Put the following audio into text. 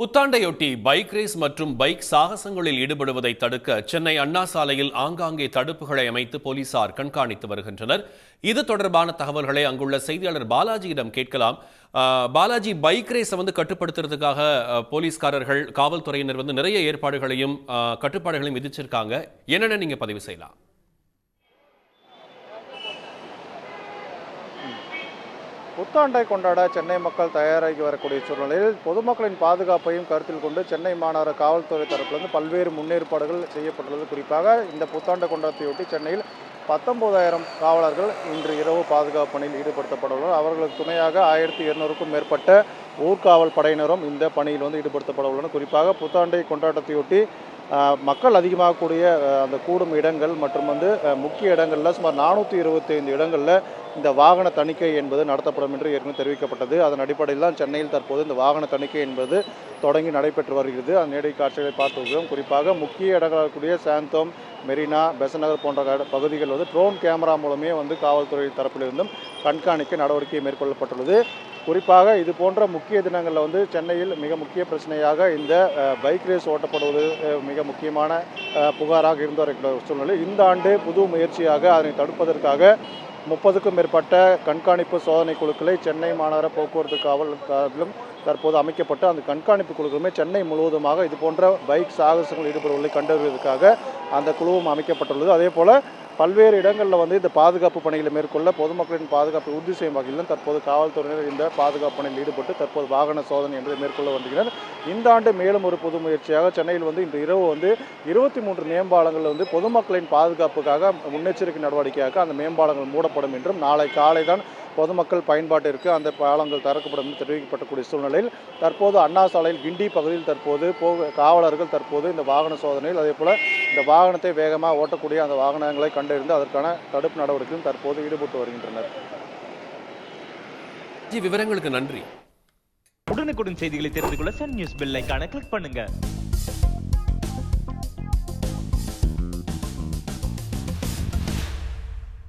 புத்தாண்டையொட்டி bike race மற்றும் bike சாகசங்களில் ஈடுபடுவதை தடுக்க சென்னை அண்ணா சாலையில் ஆங்காங்கே தடுப்புகளை அமைத்து போலீசார் கண்காணித்து வருகின்றனர். இது தொடர்பான தகவல்களை அங்குள்ள செய்தியாளர் பாலாஜியிடம் கேட்கலாம். பாலாஜி, பைக் ரேஸை கட்டுப்படுத்துறதுக்காக போலீஸ்காரர்கள், காவல்துறையினர் நிறைய ஏற்பாடுகளையும் கட்டுப்பாடுகளையும் விதிச்சிருக்காங்க. என்னென்ன நீங்க பதிவு செய்யலாம்? புத்தாண்டை கொண்டாட சென்னை மக்கள் தயாராகி வரக்கூடிய சூழ்நிலையில் பொதுமக்களின் பாதுகாப்பையும் கருத்தில் கொண்டு சென்னை மாநகர காவல்துறை தரப்பிலிருந்து பல்வேறு முன்னேற்பாடுகள் செய்யப்பட்டுள்ளது. குறிப்பாக இந்த புத்தாண்டு கொண்டாட்டத்தையொட்டி சென்னையில் 19,000 காவலர்கள் இன்று இரவு பாதுகாப்பு பணியில் ஈடுபடுத்தப்பட்டுள்ளனர். அவர்களுக்கு துணையாக 1200க்கும் மேற்பட்ட ஊர்காவல் படையினரும் இந்த பணியில் ஈடுபடுத்தப்பட உள்ளனர். குறிப்பாக புத்தாண்டை கொண்டாட்டத்தையொட்டி மக்கள் அதிகமாகக்கூடிய அந்த கூடும் இடங்கள் மற்றும் முக்கிய இடங்களில் சுமார் 425 இடங்களில் இந்த வாகன தணிக்கை என்பது நடத்தப்படும் என்று ஏற்கனவே தெரிவிக்கப்பட்டது. அதன் அடிப்படையில் தான் சென்னையில் தற்போது இந்த வாகன தணிக்கை என்பது தொடங்கி நடைபெற்று வருகிறது. அந்த நேரடி காட்சிகளை பார்த்து வருகிறோம். குறிப்பாக முக்கிய இடங்களாக கூடிய சாந்தோம், மெரினா, பெசன்ட் நகர் போன்ற பகுதிகள் ட்ரோன் கேமரா மூலமே காவல்துறை தரப்பிலிருந்தும் கண்காணிக்க நடவடிக்கை மேற்கொள்ளப்பட்டுள்ளது. குறிப்பாக இது போன்ற முக்கிய தினங்களில் சென்னையில் மிக முக்கிய பிரச்சனையாக இந்த பைக் ரேஸ் ஓட்டப்படுவது மிக முக்கியமான புகாராக இருந்து வருகிற சூழ்நிலை. இந்த ஆண்டு புது முயற்சியாக அதனை தடுப்பதற்காக 30க்கும் மேற்பட்ட கண்காணிப்பு சோதனை குழுக்களை சென்னை மாநகர போக்குவரத்து காவலும் தற்போது அமைக்கப்பட்டு அந்த கண்காணிப்பு குழுக்களுமே சென்னை முழுவதுமாக இது போன்ற பைக் சாகசங்கள் ஈடுபடுவதை கண்டறிவதற்காக அந்த குழுவும் அமைக்கப்பட்டுள்ளது. அதே போல் பல்வேறு இடங்களில் இந்த பாதுகாப்பு பணிகளை மேற்கொள்ள பொதுமக்களின் பாதுகாப்பை உறுதி செய்யும் வகையிலும் தற்போது காவல்துறையினர் இந்த பாதுகாப்பு பணியில் ஈடுபட்டு தற்போது வாகன சோதனை என்பதை மேற்கொள்ள வருகின்றனர். இந்த ஆண்டு மேலும் ஒரு புது முயற்சியாக சென்னையில் இன்று இரவு 23 மேம்பாலங்கள் பொதுமக்களின் பாதுகாப்புக்காக முன்னெச்சரிக்கை நடவடிக்கையாக அந்த மேம்பாலங்கள் மூடப்படும் என்றும் நாளை காலை தான் பொதுமக்கள் பயன்பாட்டிற்கு அந்த பாலங்கள் திறக்கப்படும் என்று தெரிவிக்கப்படக்கூடிய சூழ்நிலையில் தற்போது அண்ணா சாலையில் கிண்டி பகுதியில் தற்போது காவலர்கள் தற்போது இந்த வாகன சோதனையில் அதேபோல் இந்த வாகனத்தை வேகமாக ஓட்டக்கூடிய அந்த வாகனங்களை கண்டறிந்து அதற்கான தடுப்பு நடவடிக்கையும் தற்போது ஈடுபட்டு வருகின்றனர். விவரங்களுக்கு நன்றி. உடனுக்குடன் செய்திகளை தெரிந்து கொள்ள சன் நியூஸ் பெல் ஐகானை கிளிக் பண்ணுங்க.